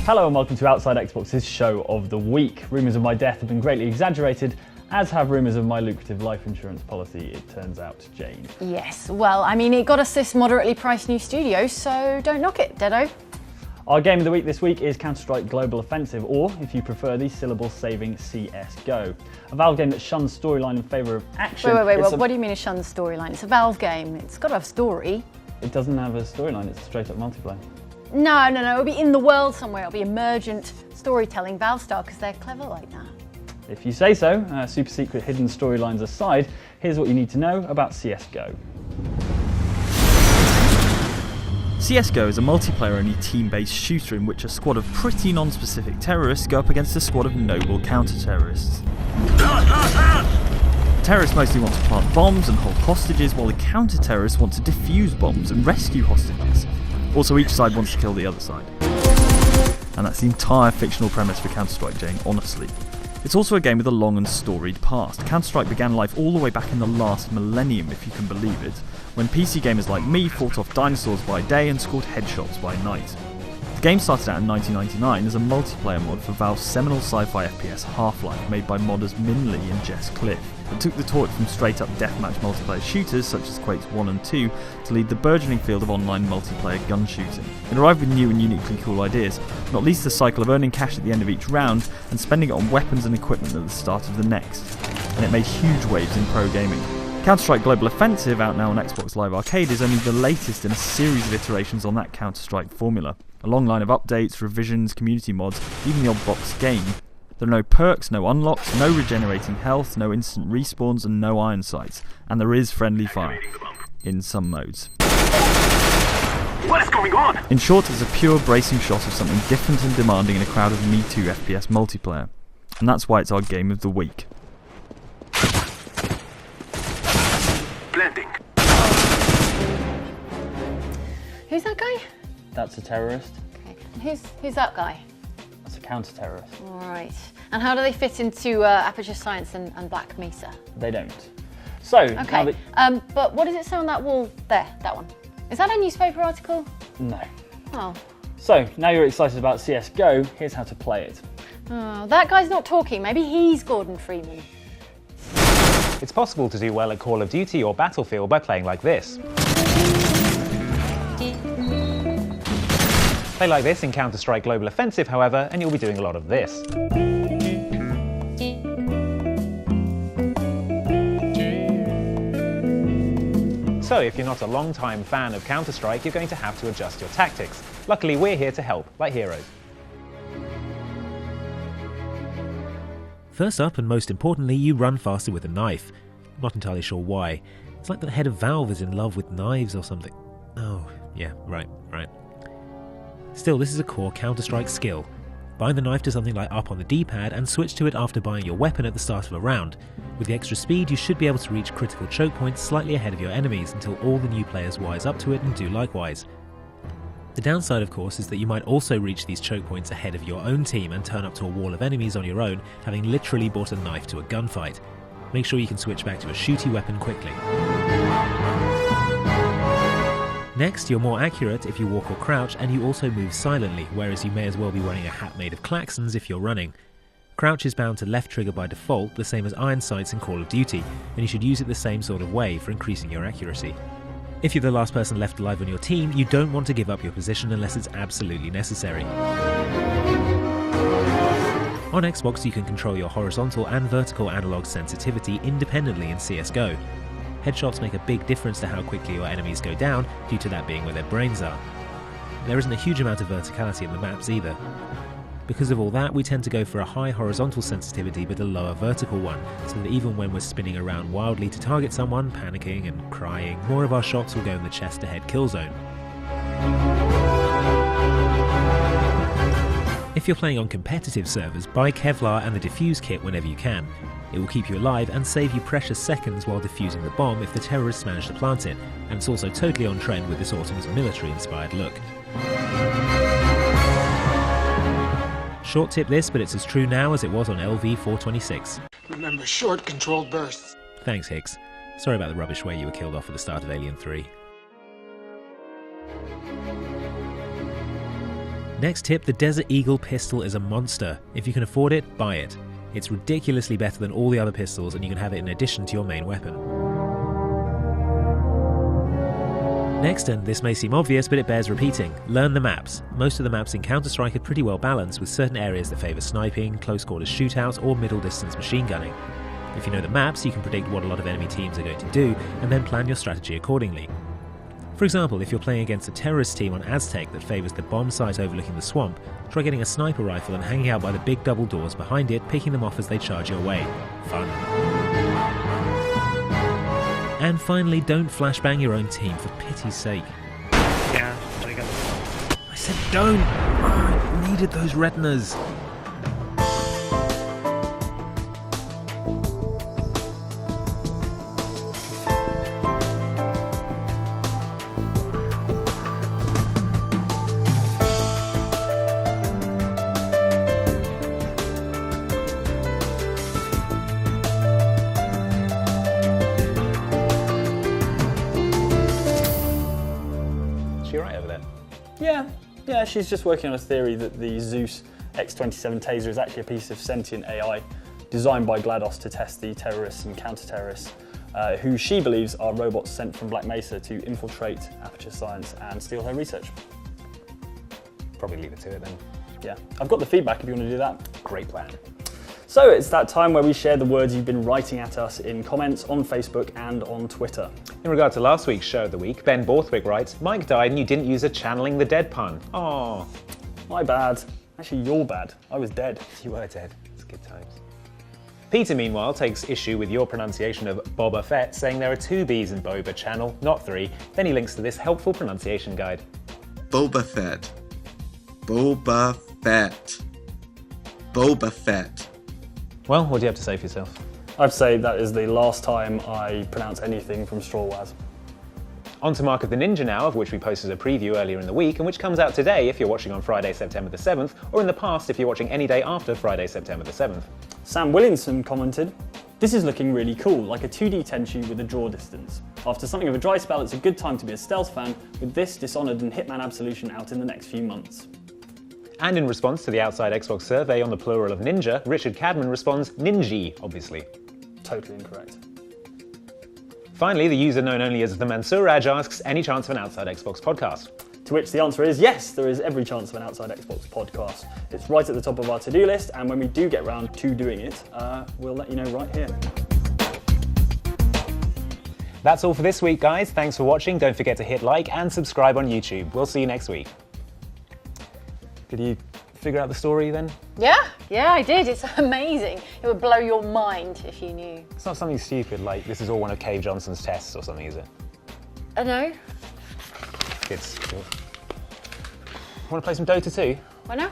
Hello and welcome to Outside Xbox's show of the week. Rumours of my death have been greatly exaggerated, as have rumours of my lucrative life insurance policy, it turns out, Jane. Yes, well, I mean, it got us this moderately priced new studio, so don't knock it, Dedo. Our game of the week this week is Counter-Strike Global Offensive, or, if you prefer, the syllable-saving CSGO. A Valve game that shuns storyline in favour of action. Wait, what do you mean it shuns storyline? It's a Valve game, it's got to have a story. It doesn't have a storyline, it's straight-up multiplayer. No, it'll be in the world somewhere, it'll be emergent storytelling, Valve style, because they're clever like that. If you say so, super secret hidden storylines aside, here's what you need to know about CSGO. CSGO is a multiplayer-only team-based shooter in which a squad of pretty non-specific terrorists go up against a squad of noble counter-terrorists. Terrorists mostly want to plant bombs and hold hostages, while the counter-terrorists want to defuse bombs and rescue hostages. Also, each side wants to kill the other side. And that's the entire fictional premise for Counter-Strike, Jane, honestly. It's also a game with a long and storied past. Counter-Strike began life all the way back in the last millennium, if you can believe it, when PC gamers like me fought off dinosaurs by day and scored headshots by night. The game started out in 1999 as a multiplayer mod for Valve's seminal sci-fi FPS Half-Life, made by modders Minley and Jess Cliff. It took the torch from straight-up deathmatch multiplayer shooters such as Quakes 1 and 2 to lead the burgeoning field of online multiplayer gun shooting. It arrived with new and uniquely cool ideas, not least the cycle of earning cash at the end of each round and spending it on weapons and equipment at the start of the next. And it made huge waves in pro gaming. Counter-Strike Global Offensive, out now on Xbox Live Arcade, is only the latest in a series of iterations on that Counter-Strike formula. A long line of updates, revisions, community mods, even the odd box game. There are no perks, no unlocks, no regenerating health, no instant respawns and no iron sights. And there is friendly fire. In some modes. What is going on? In short, it's a pure bracing shot of something different and demanding in a crowd of Me Too FPS multiplayer. And that's why it's our game of the week. Blending. Who's that guy? That's a terrorist. Okay, and who's that guy? That's a counter-terrorist. Right, and how do they fit into Aperture Science and Black Mesa? They don't. So, okay, but what does it say on that wall there, that one? Is that a newspaper article? No. Oh. So, now you're excited about CSGO, here's how to play it. Oh, that guy's not talking, maybe he's Gordon Freeman. It's possible to do well at Call of Duty or Battlefield by playing like this. Play like this in Counter-Strike Global Offensive, however, and you'll be doing a lot of this. So if you're not a long-time fan of Counter-Strike, you're going to have to adjust your tactics. Luckily, we're here to help, like heroes. First up, and most importantly, you run faster with a knife. I'm not entirely sure why. It's like the head of Valve is in love with knives or something. Oh, yeah, right. Still, this is a core Counter-Strike skill. Bind the knife to something like up on the D-pad and switch to it after buying your weapon at the start of a round. With the extra speed, you should be able to reach critical choke points slightly ahead of your enemies until all the new players wise up to it and do likewise. The downside, of course, is that you might also reach these choke points ahead of your own team and turn up to a wall of enemies on your own, having literally bought a knife to a gunfight. Make sure you can switch back to a shooty weapon quickly. Next, you're more accurate if you walk or crouch, and you also move silently, whereas you may as well be wearing a hat made of klaxons if you're running. Crouch is bound to left trigger by default, the same as iron sights in Call of Duty, and you should use it the same sort of way for increasing your accuracy. If you're the last person left alive on your team, you don't want to give up your position unless it's absolutely necessary. On Xbox, you can control your horizontal and vertical analog sensitivity independently in CSGO. Headshots make a big difference to how quickly your enemies go down, due to that being where their brains are. There isn't a huge amount of verticality in the maps either. Because of all that, we tend to go for a high horizontal sensitivity but a lower vertical one, so that even when we're spinning around wildly to target someone, panicking and crying, more of our shots will go in the chest-to-head kill zone. If you're playing on competitive servers, buy Kevlar and the defuse kit whenever you can. It will keep you alive and save you precious seconds while defusing the bomb if the terrorists manage to plant it, and it's also totally on trend with this autumn's military-inspired look. Short tip this, but it's as true now as it was on LV-426. Remember, short controlled bursts. Thanks, Hicks. Sorry about the rubbish way you were killed off at the start of Alien 3. Next tip, the Desert Eagle pistol is a monster. If you can afford it, buy it. It's ridiculously better than all the other pistols, and you can have it in addition to your main weapon. Next, and this may seem obvious, but it bears repeating, learn the maps. Most of the maps in Counter-Strike are pretty well balanced, with certain areas that favour sniping, close quarters shootouts, or middle distance machine gunning. If you know the maps, you can predict what a lot of enemy teams are going to do, and then plan your strategy accordingly. For example, if you're playing against a terrorist team on Aztec that favours the bomb site overlooking the swamp, try getting a sniper rifle and hanging out by the big double doors behind it, picking them off as they charge your way. Fun. And finally, don't flashbang your own team, for pity's sake. Yeah, I said don't! I needed those retinas. Yeah, she's just working on a theory that the Zeus X-27 taser is actually a piece of sentient AI designed by GLaDOS to test the terrorists and counter-terrorists, who she believes are robots sent from Black Mesa to infiltrate Aperture Science and steal her research. Probably leave it to it then. Yeah, I've got the feedback if you want to do that. Great plan. So it's that time where we share the words you've been writing at us in comments on Facebook and on Twitter. In regard to last week's show of the week, Ben Borthwick writes, Mike died and you didn't use a channeling the dead pun. Aww. My bad. Actually, you're bad. I was dead. You were dead. It's good times. Peter, meanwhile, takes issue with your pronunciation of Boba Fett, saying there are 2 B's in Boba channel, not 3. Then he links to this helpful pronunciation guide. Boba Fett. Boba Fett. Boba Fett. Well, what do you have to say for yourself? I'd say that is the last time I pronounce anything from Straw Waz. On to Mark of the Ninja now, of which we posted a preview earlier in the week, and which comes out today if you're watching on Friday, September the 7th, or in the past if you're watching any day after Friday, September the 7th. Sam Williamson commented, "This is looking really cool, like a 2D Tenchu with a draw distance. After something of a dry spell, it's a good time to be a stealth fan, with this, Dishonored and Hitman Absolution out in the next few months." And in response to the Outside Xbox survey on the plural of ninja, Richard Cadman responds, Ninji, obviously. Totally incorrect. Finally, the user known only as the Mansuraj asks, any chance of an Outside Xbox podcast? To which the answer is yes, there is every chance of an Outside Xbox podcast. It's right at the top of our to-do list, and when we do get round to doing it, we'll let you know right here. That's all for this week, guys. Thanks for watching. Don't forget to hit like and subscribe on YouTube. We'll see you next week. Did you figure out the story then? Yeah, I did. It's amazing. It would blow your mind if you knew. It's not something stupid like this is all one of Cave Johnson's tests or something, is it? No. Kids. Want to play some Dota 2? Why not?